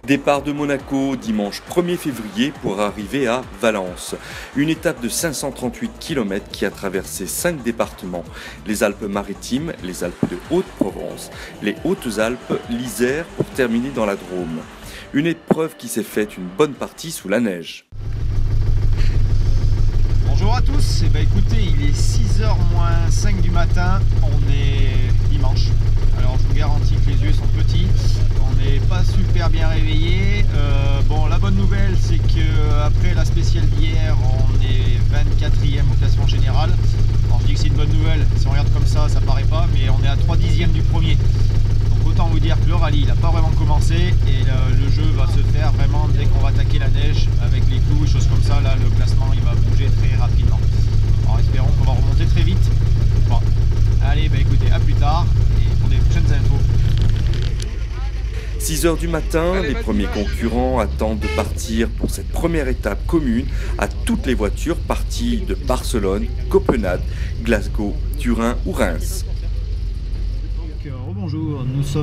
Départ de Monaco dimanche 1er février pour arriver à Valence. Une étape de 538 km qui a traversé 5 départements. Les Alpes-Maritimes, les Alpes de Haute-Provence, les Hautes-Alpes, l'Isère pour terminer dans la Drôme. Une épreuve qui s'est faite une bonne partie sous la neige. Bonjour à tous, écoutez, il est 6h moins 5 du matin, on est dimanche. Alors je vous garantis que les yeux sont petits, on n'est pas super bien réveillés. Bon, la bonne nouvelle c'est qu'après la spéciale d'hier, on est 24e au classement général. Alors je dis que c'est une bonne nouvelle, si on regarde comme ça paraît pas, mais on est à 3 dixièmes du premier. Donc autant vous dire que le rallye il n'a pas vraiment commencé et le jeu va se faire vraiment dès qu'on va attaquer la neige avec les clous et choses comme ça. Là le classement il va bouger très rapidement. Alors espérons qu'on va remonter très vite. Bon, allez écoutez, à plus tard et pour des prochaines infos. 6h du matin, les premiers concurrents attendent de partir pour cette première étape commune à toutes les voitures parties de Barcelone, Copenhague, Glasgow, Turin ou Reims. Bonjour, nous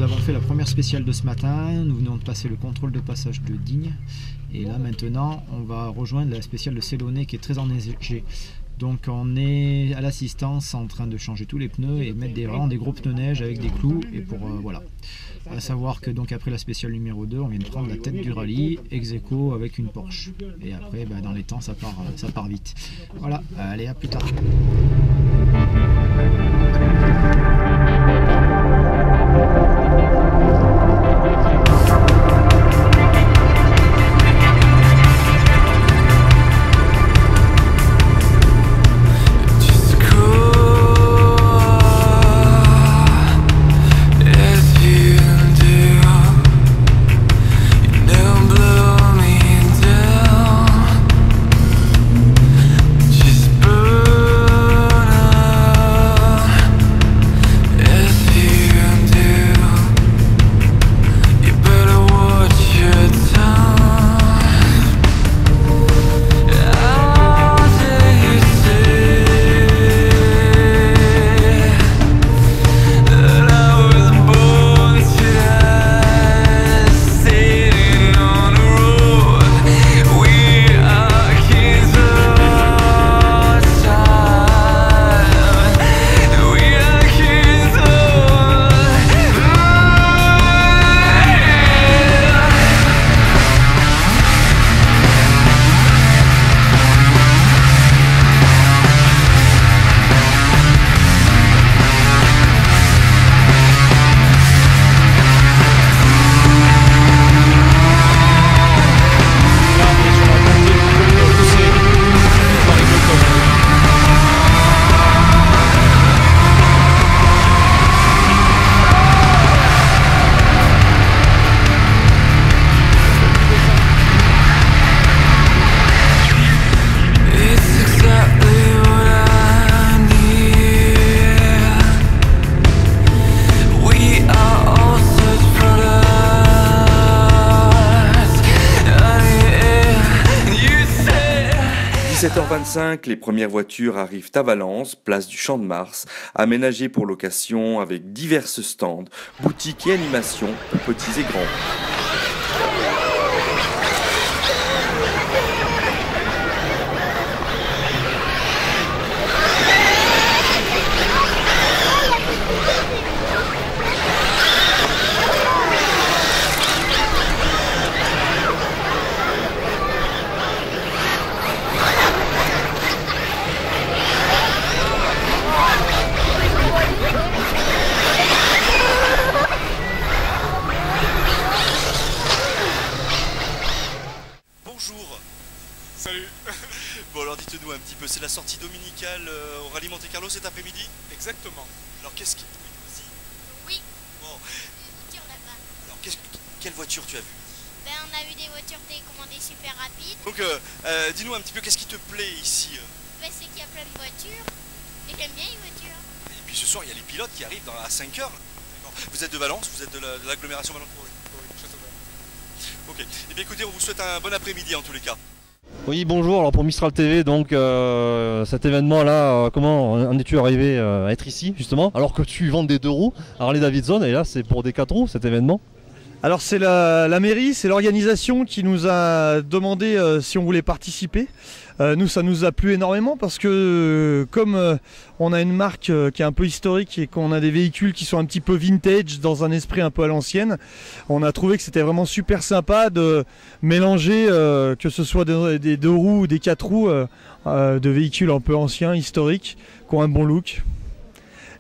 avons fait la première spéciale de ce matin, nous venons de passer le contrôle de passage de Digne et là maintenant on va rejoindre la spéciale de Céloné qui est très enneigée. Donc on est à l'assistance en train de changer tous les pneus et mettre vraiment des gros pneus neige avec des clous et pour voilà. À savoir que donc après la spéciale numéro 2 on vient de prendre la tête du rallye ex aequo avec une Porsche et après dans les temps ça part vite. Voilà, allez à plus tard. À 17h25, les premières voitures arrivent à Valence, place du Champ de Mars, aménagée pour l'occasion avec divers stands, boutiques et animations pour petits et grands. Salut. Bon alors dites-nous un petit peu, c'est la sortie dominicale au rallye Monte-Carlo cet après-midi? Exactement. Alors qu'est-ce qui... Oui. Bon. Une voiture là-bas. Alors quelle voiture tu as vu? On a vu des voitures télécommandées super rapides. Donc dis-nous un petit peu, qu'est-ce qui te plaît ici? C'est qu'il y a plein de voitures. Et j'aime bien les voitures. Et puis ce soir il y a les pilotes qui arrivent à 5h. Vous êtes de Valence, vous êtes de l'agglomération Valence? Oui, Châteaudun. Ok. Et bien écoutez, on vous souhaite un bon après-midi en tous les cas. Oui, bonjour, alors pour Mistral TV, donc cet événement là, comment en es-tu arrivé à être ici justement, alors que tu vends des 2 roues, Harley Davidson, et là c'est pour des 4 roues cet événement? Alors c'est la mairie, c'est l'organisation qui nous a demandé si on voulait participer. Nous, ça nous a plu énormément parce que comme on a une marque qui est un peu historique et qu'on a des véhicules qui sont un petit peu vintage dans un esprit un peu à l'ancienne, on a trouvé que c'était vraiment super sympa de mélanger, que ce soit des 2 roues ou des 4 roues, de véhicules un peu anciens, historiques, qui ont un bon look.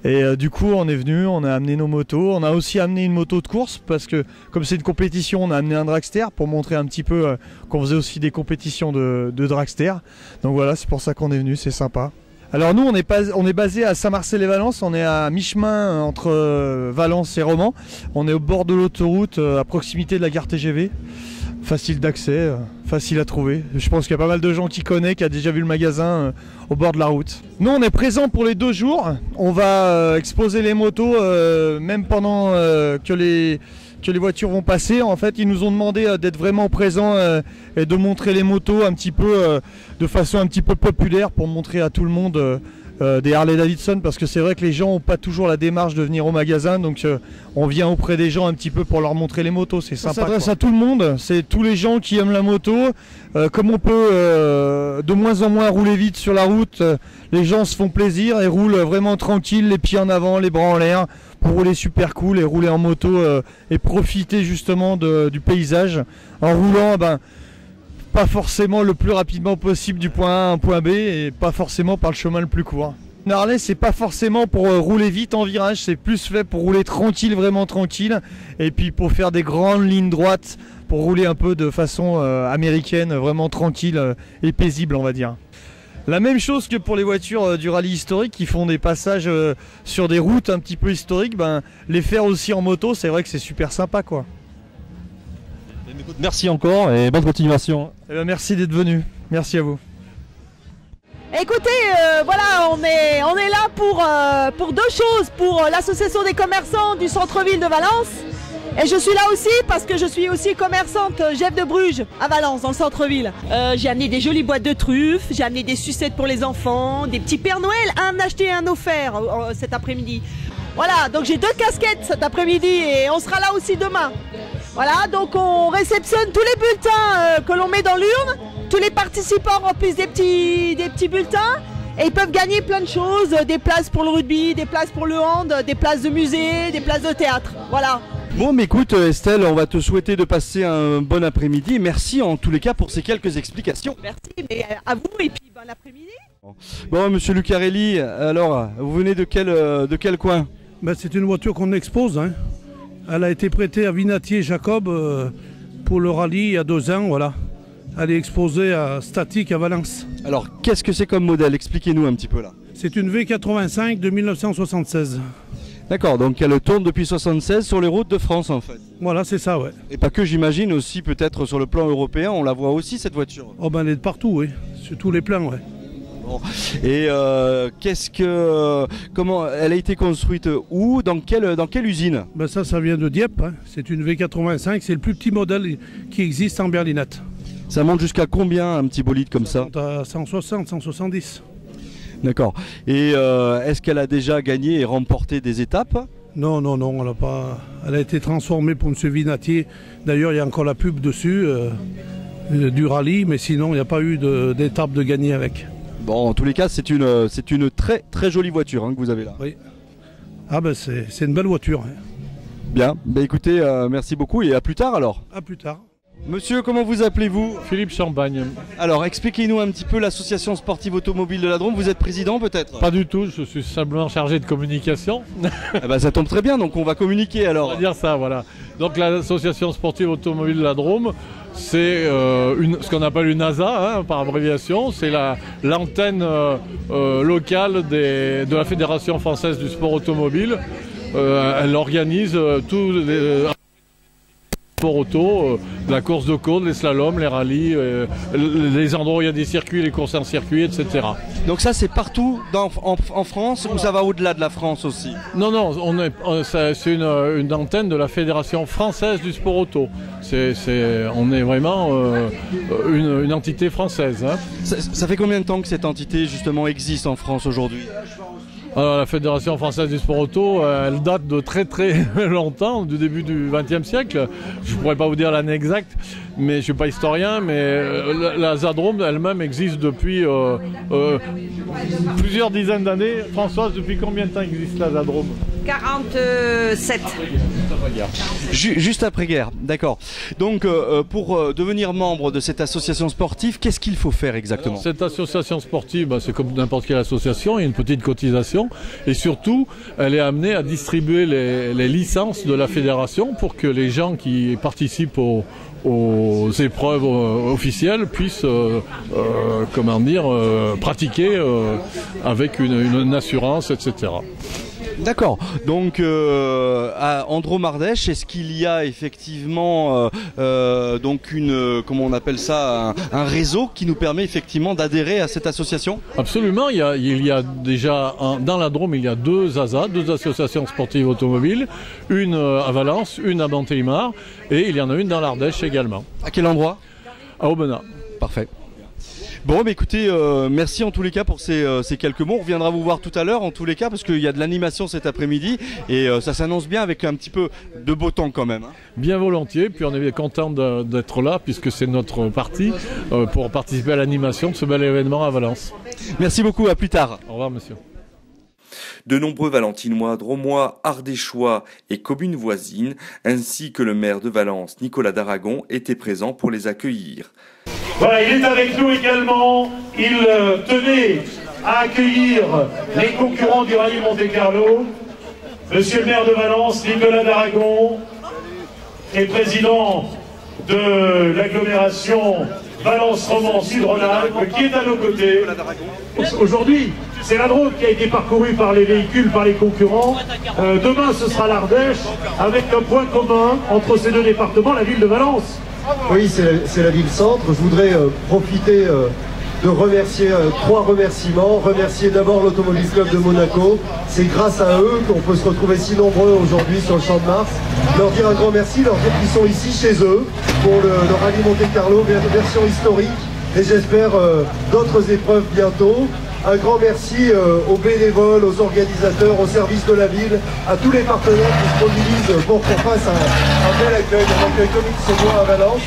Et du coup on est venu, on a amené nos motos, on a aussi amené une moto de course parce que comme c'est une compétition, on a amené un dragster pour montrer un petit peu qu'on faisait aussi des compétitions de dragster. Donc voilà, c'est pour ça qu'on est venu, c'est sympa. Alors nous on est basé à Saint-Marcel-et-Valence, on est à mi-chemin entre Valence et Romans. On est au bord de l'autoroute, à proximité de la gare TGV. Facile d'accès, facile à trouver. Je pense qu'il y a pas mal de gens qui connaissent, qui a déjà vu le magasin au bord de la route. Nous on est présents pour les 2 jours. On va exposer les motos même pendant que les voitures vont passer. En fait, ils nous ont demandé d'être vraiment présents et de montrer les motos un petit peu de façon un petit peu populaire pour montrer à tout le monde des Harley Davidson, parce que c'est vrai que les gens n'ont pas toujours la démarche de venir au magasin, donc on vient auprès des gens un petit peu pour leur montrer les motos, c'est sympa. Ça s'adresse à tout le monde, c'est tous les gens qui aiment la moto. Comme on peut de moins en moins rouler vite sur la route, les gens se font plaisir et roulent vraiment tranquille, les pieds en avant, les bras en l'air, pour rouler super cool et rouler en moto et profiter justement du paysage en roulant pas forcément le plus rapidement possible du point A à un point B et pas forcément par le chemin le plus court. Une Harley, c'est pas forcément pour rouler vite en virage, c'est plus fait pour rouler tranquille, vraiment tranquille, et puis pour faire des grandes lignes droites, pour rouler un peu de façon américaine, vraiment tranquille et paisible, on va dire. La même chose que pour les voitures du rallye historique qui font des passages sur des routes un petit peu historiques, les faire aussi en moto, c'est vrai que c'est super sympa quoi. Merci encore et bonne continuation. Merci d'être venu, merci à vous. Écoutez, voilà, on est là pour 2 choses, pour l'association des commerçants du centre-ville de Valence. Et je suis là aussi parce que je suis aussi commerçante Jeff de Bruges à Valence, dans le centre-ville. J'ai amené des jolies boîtes de truffes, j'ai amené des sucettes pour les enfants, des petits Pères Noël, un acheté et un offert cet après-midi. Voilà, donc j'ai 2 casquettes cet après-midi et on sera là aussi demain. Voilà, donc on réceptionne tous les bulletins que l'on met dans l'urne. Tous les participants remplissent des petits bulletins et ils peuvent gagner plein de choses, des places pour le rugby, des places pour le hand, des places de musée, des places de théâtre. Voilà. Bon, mais écoute Estelle, on va te souhaiter de passer un bon après-midi. Merci en tous les cas pour ces quelques explications. Merci, mais à vous et puis bon après-midi. Bon, monsieur Lucarelli, alors, vous venez de quel coin? C'est une voiture qu'on expose, hein. Elle a été prêtée à Vinatier Jacob pour le rallye il y a 2 ans, voilà. Elle est exposée à Statique à Valence. Alors, qu'est-ce que c'est comme modèle? Expliquez-nous un petit peu là. C'est une V85 de 1976. D'accord, donc elle tourne depuis 1976 sur les routes de France en fait. Voilà, c'est ça, ouais. Et pas que, j'imagine, aussi peut-être sur le plan européen, on la voit aussi cette voiture. Oh elle est de partout, oui, sur tous les plans, ouais. Bon. Et comment elle a été construite où? Dans quelle usine? Ça vient de Dieppe, hein. C'est une V85, c'est le plus petit modèle qui existe en berlinette. Ça monte jusqu'à combien un petit bolide comme ça? Monte à 160, 170. D'accord. Et est-ce qu'elle a déjà gagné et remporté des étapes? Non, elle a pas. Elle a été transformée pour M. Vinatier. D'ailleurs, il y a encore la pub dessus du rallye, mais sinon, il n'y a pas eu d'étape de gagner avec. Bon, en tous les cas, c'est une très très jolie voiture que vous avez là. Oui. Ah c'est une belle voiture. Hein. Bien. Écoutez, merci beaucoup et à plus tard alors. À plus tard. Monsieur, comment vous appelez-vous? Philippe Champagne. Alors, expliquez-nous un petit peu l'association sportive automobile de la Drôme. Vous êtes président peut-être? Pas du tout, je suis simplement chargé de communication. Ça tombe très bien, donc on va communiquer alors. On va dire ça, voilà. Donc l'association sportive automobile de la Drôme, c'est ce qu'on appelle une ASA, par abréviation. C'est l'antenne locale de la Fédération française du sport automobile. Elle organise tous les... sport auto, de la course de côte, les slaloms, les rallyes, les endroits où il y a des circuits, les courses en circuit, etc. Donc ça c'est partout en France ou ça va au-delà de la France aussi? Non, c'est une antenne de la Fédération française du sport auto. On est vraiment une entité française. Hein. Ça fait combien de temps que cette entité justement existe en France aujourd'hui? Alors la Fédération française du sport auto, elle date de très très longtemps, du début du XXe siècle. Je ne pourrais pas vous dire l'année exacte, mais je ne suis pas historien, mais la Zadrome elle-même existe depuis plusieurs dizaines d'années. Françoise, depuis combien de temps existe la Zadrome? 47. Juste après-guerre, d'accord. Donc pour devenir membre de cette association sportive, qu'est-ce qu'il faut faire exactement? Alors, cette association sportive, c'est comme n'importe quelle association, il y a une petite cotisation et surtout elle est amenée à distribuer les licences de la fédération pour que les gens qui participent aux épreuves officielles puissent pratiquer avec une assurance, etc. D'accord. Donc à Andromardèche, est-ce qu'il y a effectivement donc comment on appelle ça, un réseau qui nous permet effectivement d'adhérer à cette association? Absolument. Il y a déjà dans la Drôme, il y a deux ASA, deux associations sportives automobiles, une à Valence, une à Montélimar, et il y en a une dans l'Ardèche également. À quel endroit? À Aubenas. Parfait. Bon, bah écoutez, merci en tous les cas pour ces quelques mots. On reviendra vous voir tout à l'heure en tous les cas parce qu'il y a de l'animation cet après-midi et ça s'annonce bien avec un petit peu de beau temps quand même. Hein. Bien volontiers, puis on est content d'être là puisque c'est notre parti pour participer à l'animation de ce bel événement à Valence. Merci beaucoup, à plus tard. Au revoir monsieur. De nombreux Valentinois, Dromois, Ardéchois et communes voisines, ainsi que le maire de Valence, Nicolas d'Aragon, étaient présents pour les accueillir. Voilà, il est avec nous également. Il tenait à accueillir les concurrents du rallye Monte-Carlo. Monsieur le maire de Valence, Nicolas d'Aragon, est président de l'agglomération Valence-Romans-Sud-Rhône-Alpes, qui est à nos côtés. Aujourd'hui, c'est la Drôme qui a été parcourue par les véhicules, par les concurrents. Demain, ce sera l'Ardèche, avec un point commun entre ces deux départements, la ville de Valence. Oui, c'est la ville-centre. Je voudrais profiter de remercier trois remerciements. Remercier d'abord l'Automobile Club de Monaco. C'est grâce à eux qu'on peut se retrouver si nombreux aujourd'hui sur le Champ de Mars. Leur dire un grand merci, leur dire qu'ils sont ici chez eux pour le rallye Monte-Carlo, version historique. Et j'espère d'autres épreuves bientôt. Un grand merci aux bénévoles, aux organisateurs, aux services de la ville, à tous les partenaires qui se mobilisent pour qu'on fasse un bel accueil, comme il se doit à Valence.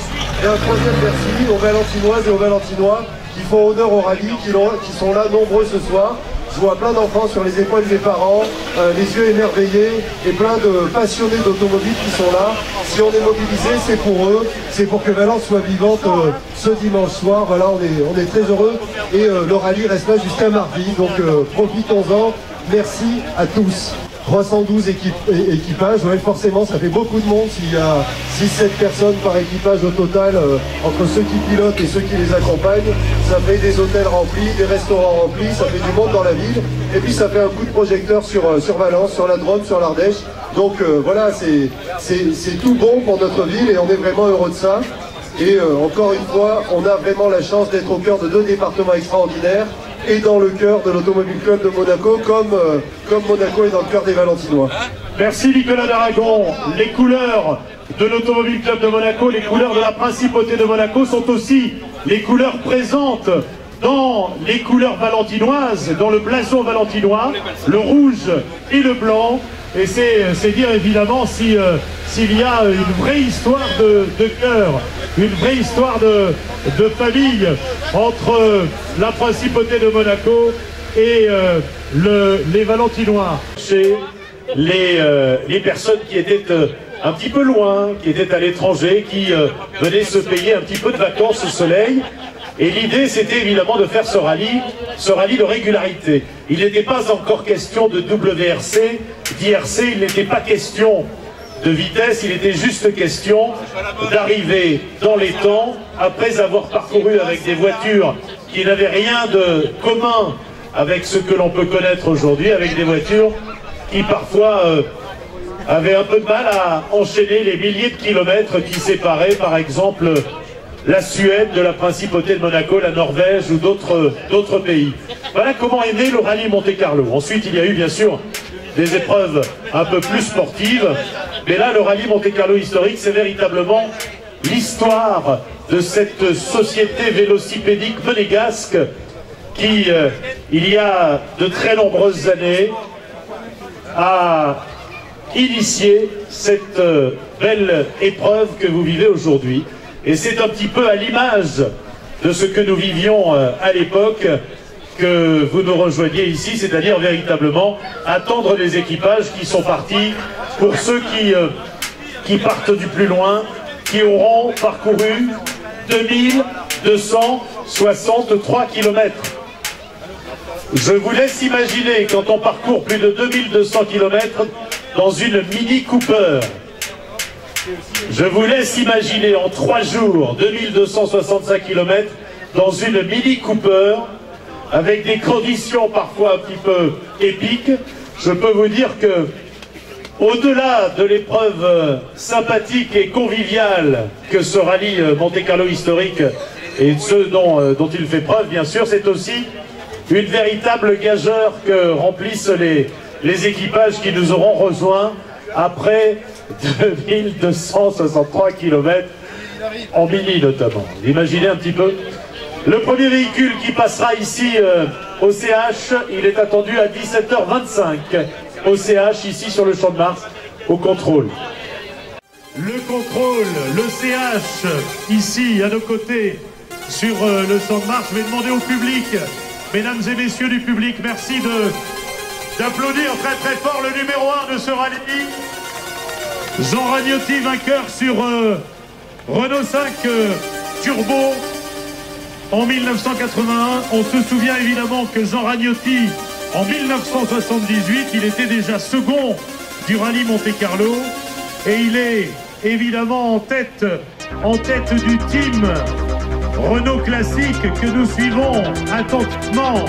Et un troisième merci aux Valentinoises et aux Valentinois qui font honneur au rallye, qui sont là nombreux ce soir. Je vois plein d'enfants sur les épaules des parents, les yeux émerveillés et plein de passionnés d'automobile qui sont là. Si on est mobilisé, c'est pour eux, c'est pour que Valence soit vivante ce dimanche soir. Voilà, on est très heureux et le rallye reste là jusqu'à mardi, donc profitons-en. Merci à tous. 312 équipages, ouais, forcément ça fait beaucoup de monde s'il y a 6-7 personnes par équipage au total, entre ceux qui pilotent et ceux qui les accompagnent. Ça fait des hôtels remplis, des restaurants remplis, ça fait du monde dans la ville. Et puis ça fait un coup de projecteur sur Valence, sur la Drôme, sur l'Ardèche. Donc voilà, c'est tout bon pour notre ville et on est vraiment heureux de ça. Et encore une fois, on a vraiment la chance d'être au cœur de deux départements extraordinaires et dans le cœur de l'Automobile Club de Monaco, comme Monaco est dans le cœur des Valentinois. Merci Nicolas d'Aragon. Les couleurs de l'Automobile Club de Monaco, les couleurs de la Principauté de Monaco sont aussi les couleurs présentes dans les couleurs valentinoises, dans le blason valentinois, le rouge et le blanc. Et c'est dire évidemment s'il y a une vraie histoire de cœur, une vraie histoire de famille entre la Principauté de Monaco et les Valentinois. Chez les personnes qui étaient un petit peu loin, qui étaient à l'étranger, qui venaient se payer un petit peu de vacances au soleil. Et l'idée, c'était évidemment de faire ce rallye de régularité. Il n'était pas encore question de WRC, d'IRC, il n'était pas question de vitesse, il était juste question d'arriver dans les temps, après avoir parcouru avec des voitures qui n'avaient rien de commun avec ce que l'on peut connaître aujourd'hui, avec des voitures qui parfois avait un peu de mal à enchaîner les milliers de kilomètres qui séparaient par exemple la Suède de la Principauté de Monaco, la Norvège ou d'autres pays. Voilà comment est né le rallye Monte-Carlo. Ensuite, il y a eu bien sûr des épreuves un peu plus sportives, mais là, le rallye Monte-Carlo historique, c'est véritablement l'histoire de cette société vélocipédique monégasque qui, il y a de très nombreuses années, a initié cette belle épreuve que vous vivez aujourd'hui. Et c'est un petit peu à l'image de ce que nous vivions à l'époque que vous nous rejoigniez ici, c'est-à-dire véritablement attendre les équipages qui sont partis, pour ceux qui partent du plus loin, qui auront parcouru 2263 km. Je vous laisse imaginer quand on parcourt plus de 2200 km dans une Mini Cooper. Je vous laisse imaginer en 3 jours 2265 km dans une Mini Cooper avec des conditions parfois un petit peu épiques. Je peux vous dire que au-delà de l'épreuve sympathique et conviviale que ce rallye Monte-Carlo historique et ceux dont il fait preuve, bien sûr, c'est aussi une véritable gageure que remplissent les équipages qui nous auront rejoints après 2263 km en mini notamment. Imaginez un petit peu. Le premier véhicule qui passera ici au CH, il est attendu à 17h25 au CH, ici sur le Champ de Mars, au contrôle. Le contrôle, le CH, ici à nos côtés, sur le Champ de Mars. Je vais demander au public, mesdames et messieurs du public, merci d'applaudir très très fort le numéro 1 de ce rallye. Jean Ragnotti, vainqueur sur Renault 5 Turbo en 1981. On se souvient évidemment que Jean Ragnotti, en 1978, il était déjà second du rallye Monte-Carlo et il est évidemment en tête du team Renault Classique que nous suivons attentivement,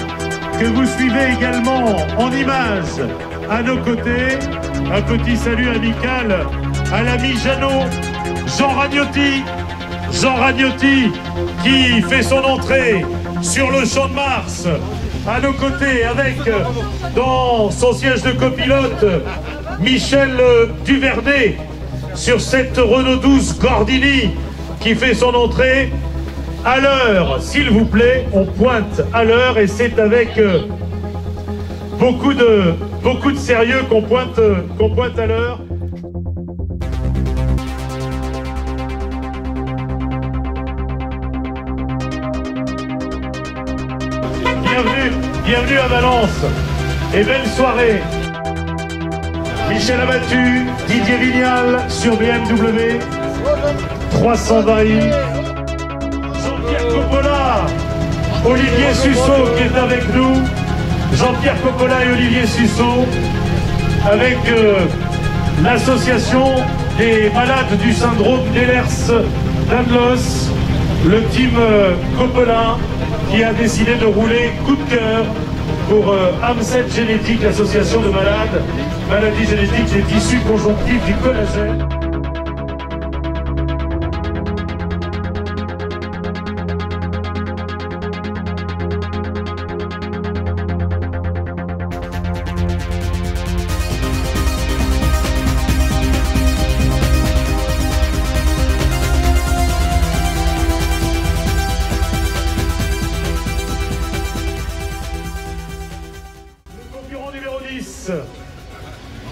que vous suivez également en images à nos côtés. Un petit salut amical à l'ami Jeannot, Jean Ragnotti qui fait son entrée sur le Champ de Mars à nos côtés avec dans son siège de copilote Michel Duvernay sur cette Renault 12 Gordini qui fait son entrée à l'heure. S'il vous plaît, on pointe à l'heure et c'est avec beaucoup de sérieux qu'on pointe à l'heure. Bienvenue à Valence et belle soirée. Michel Abattu, Didier Vignal sur BMW 320i. Jean-Pierre Coppola, Olivier Susso qui est avec nous. Jean-Pierre Coppola et Olivier Susso avec l'association des malades du syndrome d'Ehlers-Danlos, le team Coppola qui a décidé de rouler coup de cœur pour AMSET Génétique, l'association de maladies génétiques des tissus conjonctifs du collagène.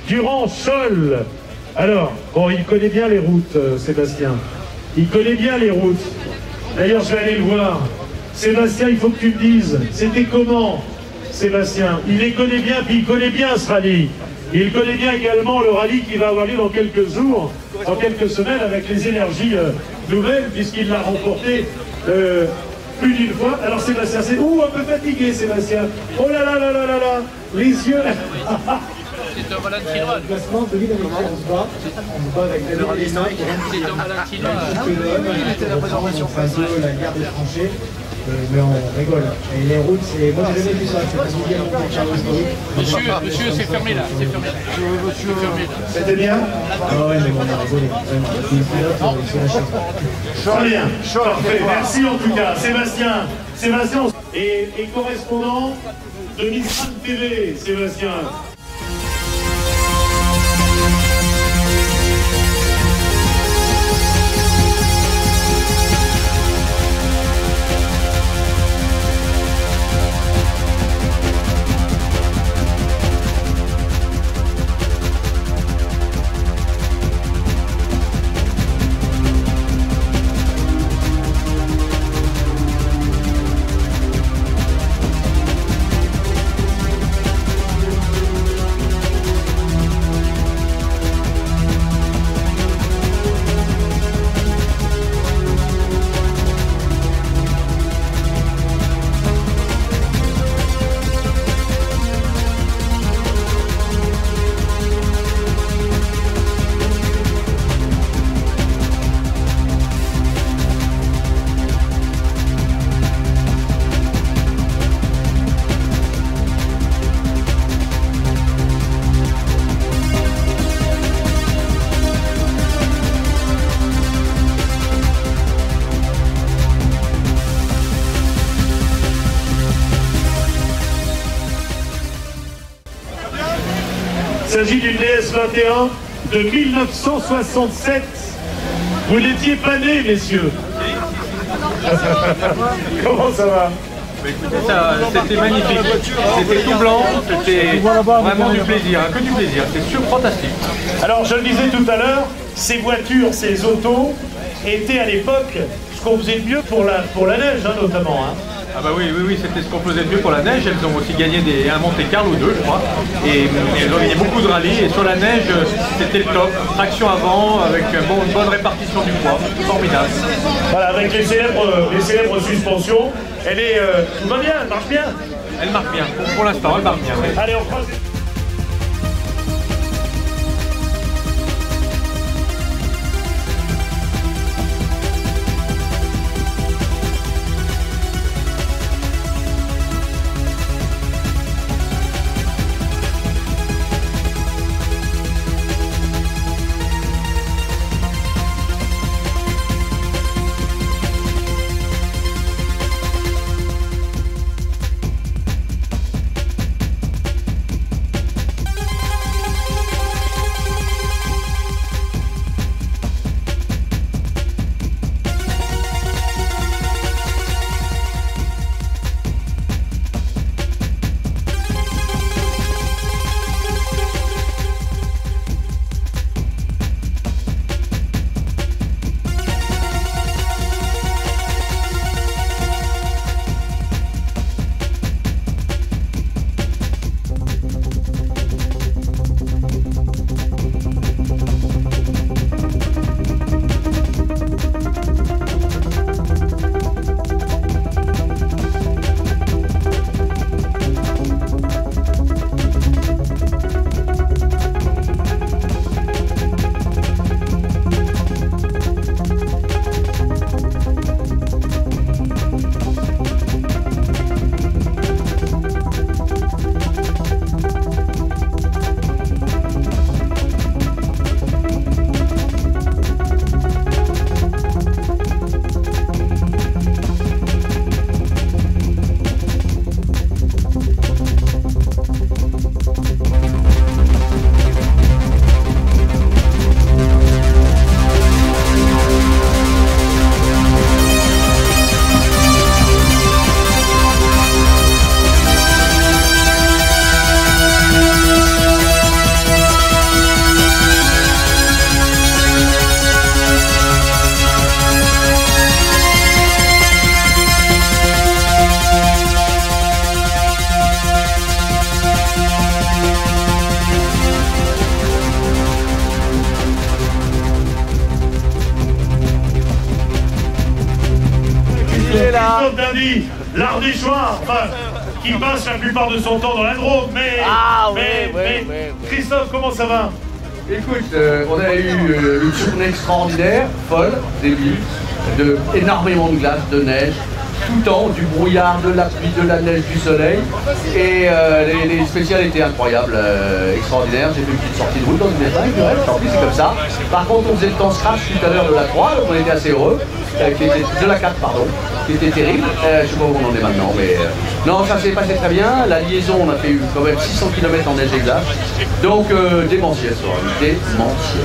Durand Scholl. Alors, bon, il connaît bien les routes, Sébastien. Il connaît bien les routes. D'ailleurs, je vais aller le voir. Sébastien, il faut que tu me dises, c'était comment, Sébastien? Il les connaît bien, puis il connaît bien ce rallye. Il connaît bien également le rallye qui va avoir lieu dans quelques jours, dans quelques semaines, avec les énergies nouvelles, puisqu'il l'a remporté plus d'une fois. Alors Sébastien, c'est un peu fatigué, Sébastien. Oh là là là là là là, les yeux. C'est un Valentinois. Le classement de l'île avec qui on se bat avec le rallye historique. C'est un Valentinois. il était la présentation face à la gare des tranchées. mais on rigole. Et les routes, c'est... Moi j'ai jamais vu ça, c'est pas si bien pour Carlos Ghosn. Monsieur, c'est fermé là, c'est fermé. Monsieur, fermé là. C'était bien? Ah ouais, mais bon, on a rigolé. C'est la chance. Très bien, parfait. Merci en tout cas, Sébastien. Sébastien et correspondant de Mistral TV, Sébastien. Il s'agit d'une DS21 de 1967. Vous n'étiez pas nés, messieurs. Comment ça va? Écoutez, c'était magnifique. C'était tout blanc, c'était vraiment du plaisir, que du plaisir. C'était fantastique. Alors, je le disais tout à l'heure, ces voitures, ces autos étaient à l'époque ce qu'on faisait de mieux pour la neige, hein, notamment. Hein. Ah bah oui, c'était ce qu'on faisait de mieux pour la neige. Elles ont aussi gagné un Monte Carlo 2, je crois. Et elles ont gagné beaucoup de rallyes. Et sur la neige, c'était le top. Traction avant, avec une bonne répartition du poids. Formidable. Voilà, avec les célèbres suspensions. Tout va bien, elle marche bien. Elle marche bien. Pour l'instant, elle marche bien. Oui. Allez, on croise. Christophe Dindy, l'Ardéchois, enfin, qui passe la plupart de son temps dans la Drôme, mais... Christophe, comment ça va? Écoute, on a eu une journée extraordinaire, folle, début, énormément de glace, de neige, tout le temps, du brouillard, de la pluie, de la neige, du soleil. Et les spéciales étaient incroyables, extraordinaires. J'ai fait une petite sortie de route dans une épingle, tant pis, c'est comme ça. Par contre, on faisait le temps scratch tout à l'heure de la 3, donc on était assez heureux. De la 4, pardon, qui était terrible. Je sais pas où on en est maintenant, mais non, ça s'est passé très bien. La liaison, on a fait quand même 600 km en neige et glace. Donc, démentiel, ça, démentiel.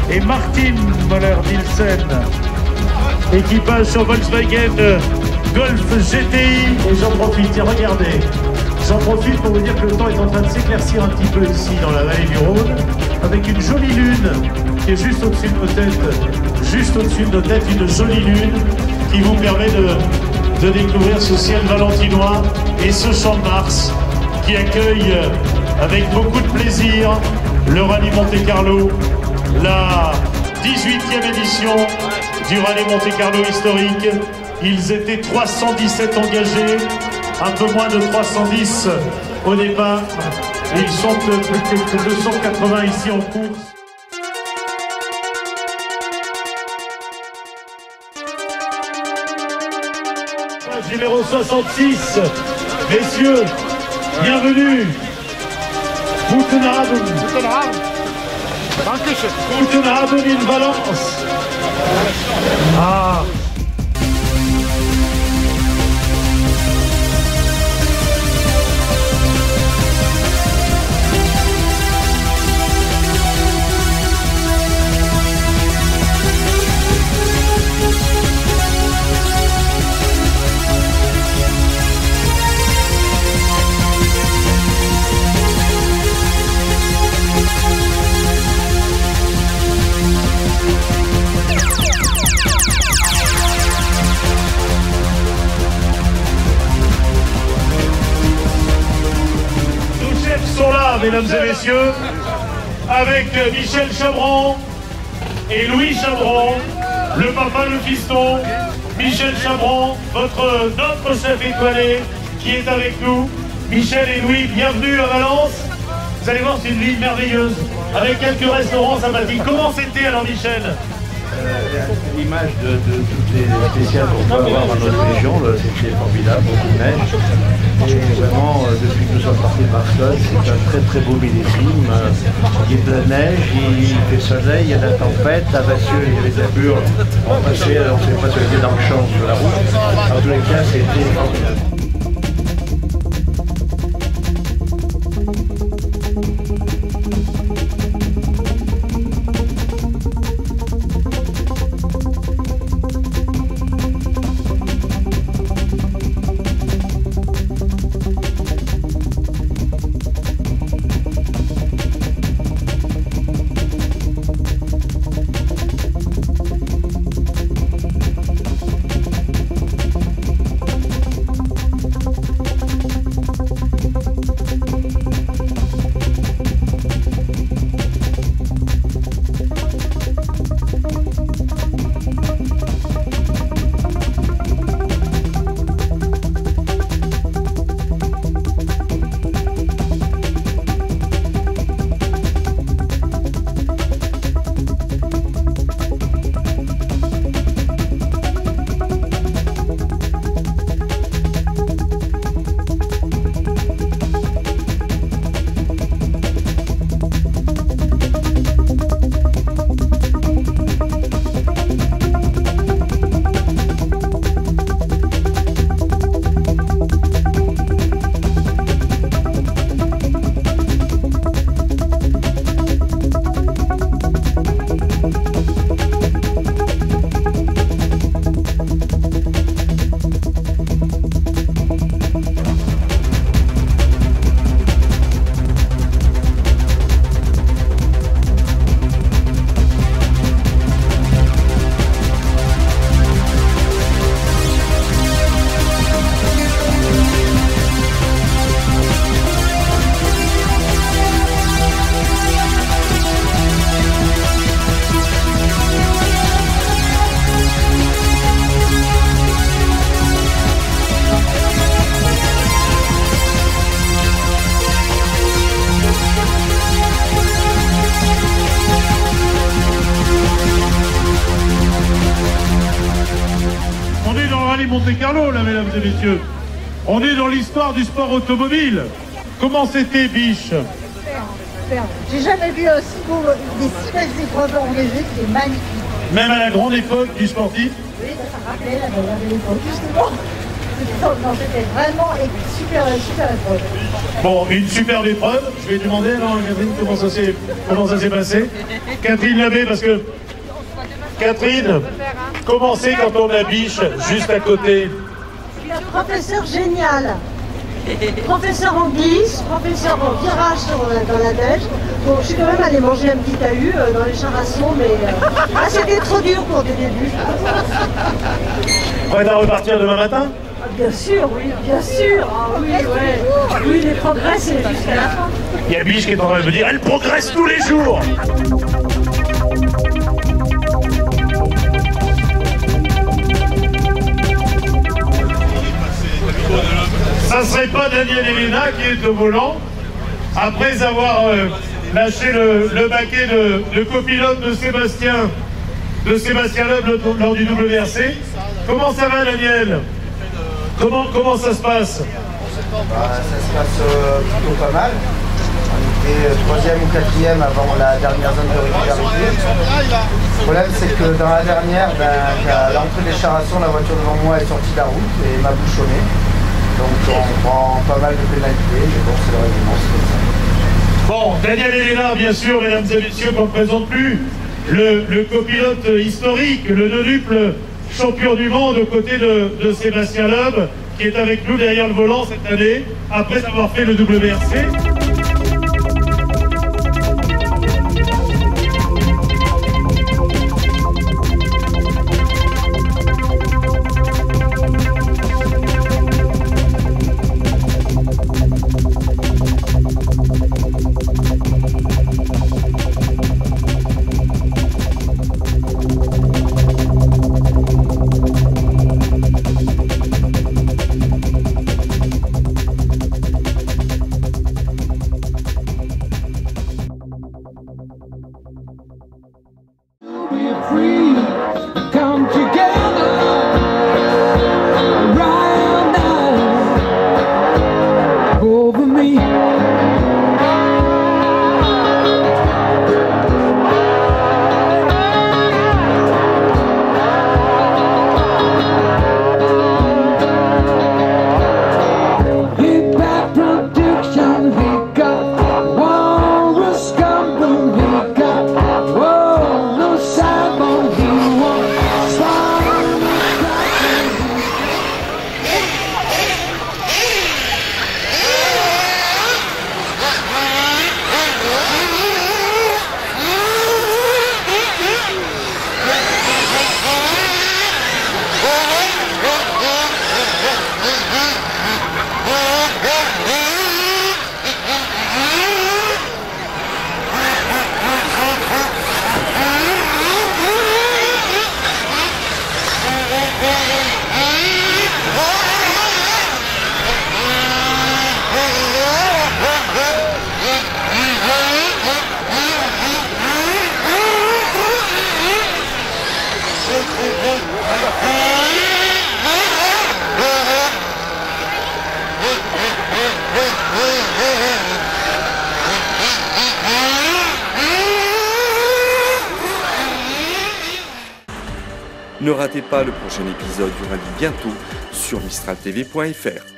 Et Martin Müller-Nielsen, équipage sur Volkswagen Golf GTI. Et j'en profite, tiens, regardez, j'en profite pour vous dire que le temps est en train de s'éclaircir un petit peu ici dans la vallée du Rhône, avec une jolie lune qui est juste au-dessus de nos têtes, une jolie lune qui vous permet de découvrir ce ciel valentinois et ce champ de Mars qui accueille avec beaucoup de plaisir le rallye Monte-Carlo, la 18e édition du rallye Monte-Carlo historique. Ils étaient 317 engagés, un peu moins de 310 au départ. Ils sont plus que 280 ici en course. Numéro 66, messieurs, bienvenue. Guten Abend. Guten Abend in Valence. Ah. Sont là, mesdames et messieurs, avec Michel Chabran et Louis Chabran, le papa, le fiston. Michel Chabran, notre chef étoilé qui est avec nous. Michel et Louis, bienvenue à Valence. Vous allez voir, c'est une ville merveilleuse, avec quelques restaurants sympathiques. Comment c'était alors, Michel? L'image de toutes les spéciales qu'on peut avoir dans notre région, c'était formidable, beaucoup de neige. Et vraiment, depuis que nous sommes partis de Barcelone, c'est un très très beau millésime. Il y a de la neige, il fait soleil, il y a de la tempête, à Vassieux, il y avait de la burle. On ne savait pas si on était dans le champ sur la route. En tous les cas, c'était formidable. Monte-Carlo, là, mesdames et messieurs. On est dans l'histoire du sport automobile. Comment c'était, Biche? J'ai jamais vu aussi beau des si belles épreuves organisées, c'est magnifique. Même à la grande époque du sportif? Oui, ça rappelait la belle époque, justement. Non, c'était vraiment une super épreuve. Bon, une superbe épreuve. Je vais demander alors, Catherine, comment ça s'est passé. Catherine Labbé, parce que Catherine, comment c'est quand on a Biche juste à côté? Un professeur génial. Professeur en glisse, professeur en virage dans la neige. Bon, je suis quand même allée manger un petit tahus dans les Charassons, mais c'était trop dur pour des débuts. Prête à repartir demain matin? Bien sûr, oui, bien sûr. Ah, oui, ouais. Oui, les progrès, c'est jusqu'à la fin. Il y a Biche qui est en train de me dire, elle progresse tous les jours. Ça serait pas Daniel Elena qui est au volant après avoir lâché le baquet de copilote de Sébastien Loeb lors du WRC. Comment ça va, Daniel? Comment ça se passe? Ça se passe plutôt pas mal. On était 3e ou 4e avant la dernière zone de régularité. Le problème, c'est que dans la dernière, à l'entrée des Charassons, la voiture devant moi est sortie de la route et m'a bouchonné. Donc on prend pas mal de pénalités, mais bon, c'est le règlement, c'est comme ça. Bon, Daniel Elena, bien sûr, mesdames et messieurs, qu'on ne présente plus, le copilote historique, le nontuple champion du monde aux côtés de Sébastien Loeb, qui est avec nous derrière le volant cette année, après avoir fait le WRC. Ne ratez pas le prochain épisode du rallye bientôt sur mistraltv.fr.